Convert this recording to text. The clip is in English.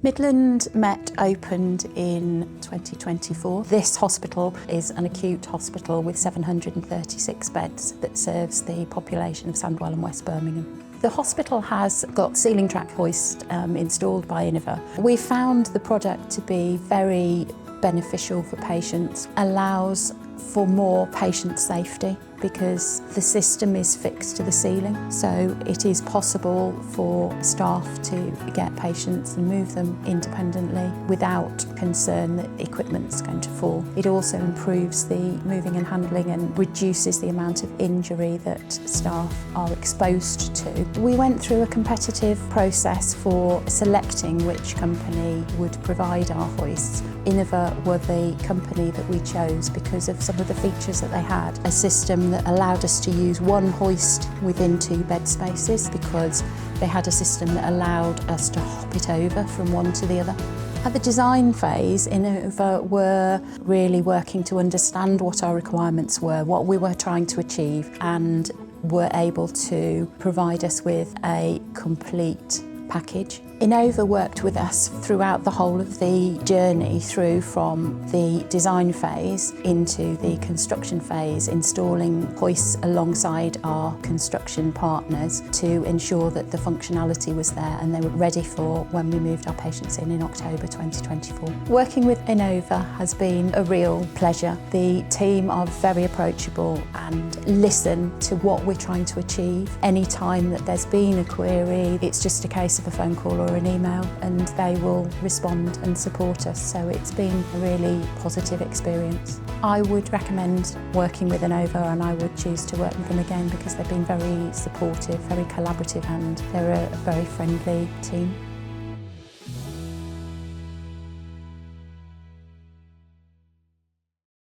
Midland Met opened in 2024. This hospital is an acute hospital with 736 beds that serves the population of Sandwell and West Birmingham. The hospital has got ceiling track hoist installed by Innova. We found the product to be very beneficial for patients, allows for more patient safety because the system is fixed to the ceiling, so it is possible for staff to get patients and move them independently without concern that equipment's going to fall. It also improves the moving and handling and reduces the amount of injury that staff are exposed to. We went through a competitive process for selecting which company would provide our hoists. Innova were the company that we chose because of some of the features that they had. A system that allowed us to use one hoist within 2 bed spaces because they had a system that allowed us to hop it over from one to the other. At the design phase, Innova were really working to understand what our requirements were, what we were trying to achieve, and were able to provide us with a complete package. Innova worked with us throughout the whole of the journey through from the design phase into the construction phase, installing hoists alongside our construction partners to ensure that the functionality was there and they were ready for when we moved our patients in October 2024. Working with Innova has been a real pleasure. The team are very approachable and listen to what we're trying to achieve. Any time that there's been a query, it's just a case of a phone call or an email and they will respond and support us, so it's been a really positive experience. I would recommend working with Innova and I would choose to work with them again because they've been very supportive, very collaborative, and they're a very friendly team.